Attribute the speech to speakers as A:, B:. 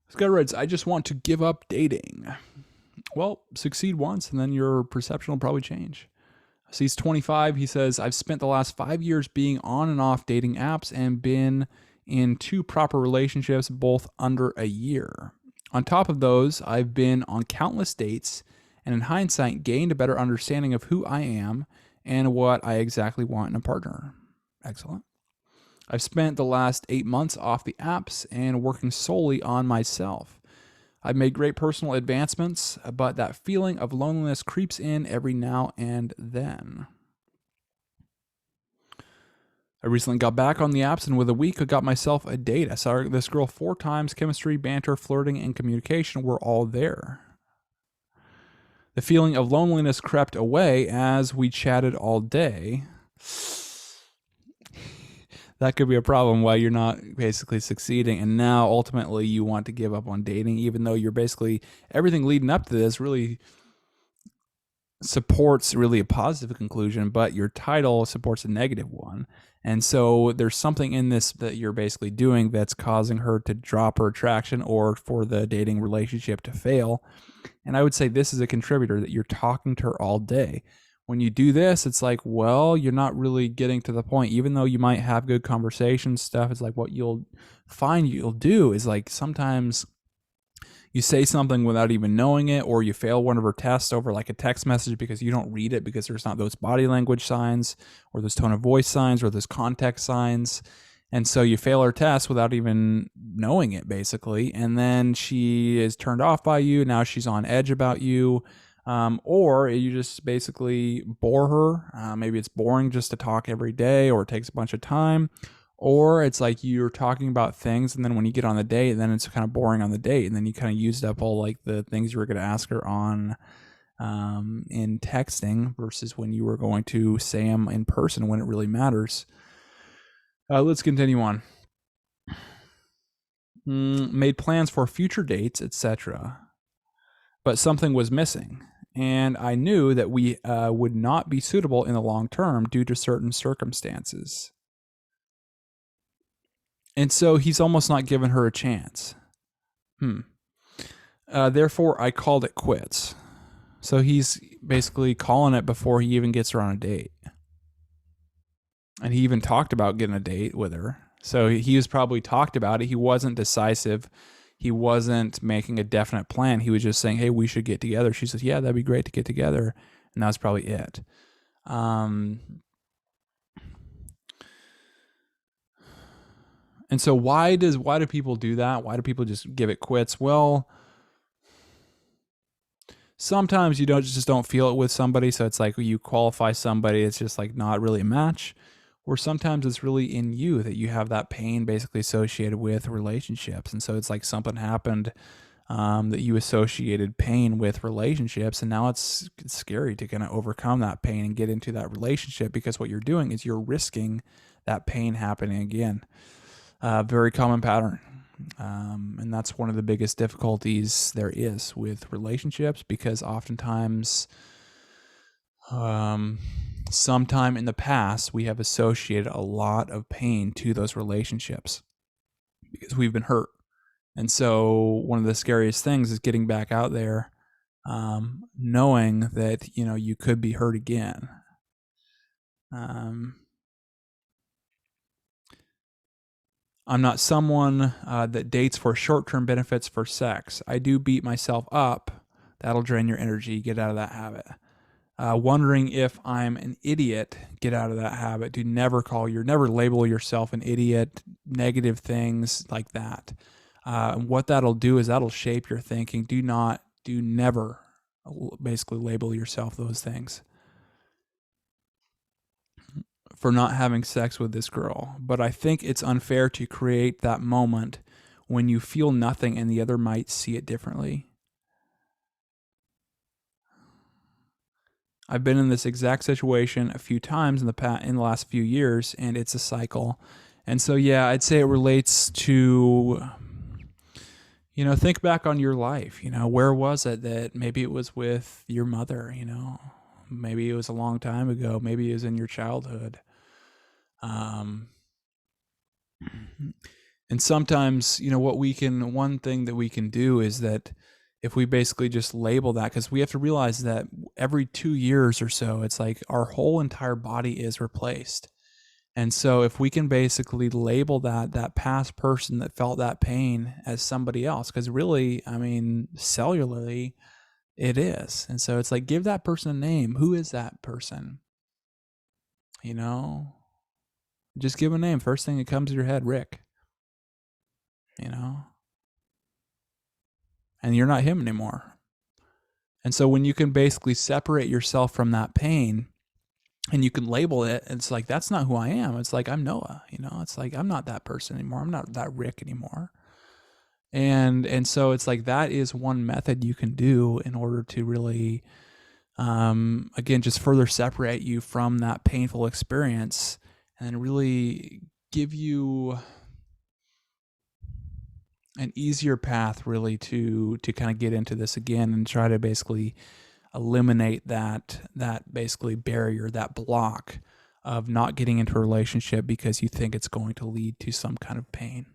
A: This guy writes, I just want to give up dating. Well, succeed once and then your perception will probably change. So he's 25. He says, I've spent the last 5 years being on and off dating apps and been in 2 proper relationships, both under a year. On top of those, I've been on countless dates and in hindsight gained a better understanding of who I am and what I exactly want in a partner. Excellent. I've spent the last 8 months off the apps and working solely on myself. I've made great personal advancements, but that feeling of loneliness creeps in every now and then. I recently got back on the apps, and with a week, I got myself a date. I saw this girl 4 times. Chemistry, banter, flirting, and communication were all there. The feeling of loneliness crept away as we chatted all day. That could be a problem why you're not basically succeeding. And now ultimately you want to give up on dating, even though you're basically everything leading up to this really supports really a positive conclusion, but your title supports a negative one. And so there's something in this that you're basically doing that's causing her to drop her attraction or for the dating relationship to fail. And I would say this is a contributor, that you're talking to her all day. When you do this, it's like, well, you're not really getting to the point. Even though you might have good conversation stuff, it's like what you'll find you'll do is like sometimes you say something without even knowing it, or you fail one of her tests over like a text message because you don't read it because there's not those body language signs or those tone of voice signs or those context signs. And so you fail her test without even knowing it, basically. And then she is turned off by you. Now she's on edge about you. Or you just basically bore her. Maybe it's boring just to talk every day, or it takes a bunch of time. Or it's like you're talking about things, and then when you get on the date, then it's kind of boring on the date, and then you kind of used up all like the things you were going to ask her on in texting versus when you were going to say them in person when it really matters. Let's continue on. Made plans for future dates, etc., but something was missing, and I knew that we would not be suitable in the long term due to certain circumstances. And so he's almost not giving her a chance. Therefore, I called it quits. So he's basically calling it before he even gets her on a date. And he even talked about getting a date with her. So he was probably talked about it. He wasn't decisive. He wasn't making a definite plan. He was just saying, hey, we should get together. She says, yeah, that'd be great to get together. And that's probably it. And so why do people do that? Why do people just give it quits? Well, sometimes you don't feel it with somebody, so it's like you qualify somebody, it's just like not really a match. Or sometimes it's really in you that you have that pain basically associated with relationships, and so it's like something happened that you associated pain with relationships, and now it's scary to kind of overcome that pain and get into that relationship, because what you're doing is you're risking that pain happening again. Very common pattern. And that's one of the biggest difficulties there is with relationships, because oftentimes, sometime in the past, we have associated a lot of pain to those relationships because we've been hurt. And so one of the scariest things is getting back out there, knowing that, you could be hurt again. I'm not someone that dates for short-term benefits for sex. I do beat myself up. That'll drain your energy. Get out of that habit. Wondering if I'm an idiot. Get out of that habit. Never label yourself an idiot. Negative things like that. What that'll do is that'll shape your thinking. Do never basically label yourself those things. For not having sex with this girl, but I think it's unfair to create that moment when you feel nothing and the other might see it differently. I've been in this exact situation a few times in the last few years, and it's a cycle. And so, yeah, I'd say it relates to, think back on your life. Where was it that maybe it was with your mother? Maybe it was a long time ago. Maybe it was in your childhood. And sometimes, one thing that we can do is that if we basically just label that, because we have to realize that every 2 years or so, it's like our whole entire body is replaced. And so if we can basically label that past person that felt that pain as somebody else, because really, I mean, cellularly, it is. And so it's like, give that person a name. Who is that person? You know, just give a name. First thing that comes to your head, Rick, you know, and you're not him anymore. And so when you can basically separate yourself from that pain and you can label it, it's like, that's not who I am. It's like, I'm Noah, it's like, I'm not that person anymore. I'm not that Rick anymore. And so it's like, that is one method you can do in order to really, again, just further separate you from that painful experience and really give you an easier path really to kind of get into this again and try to basically eliminate that basically barrier, that block of not getting into a relationship because you think it's going to lead to some kind of pain.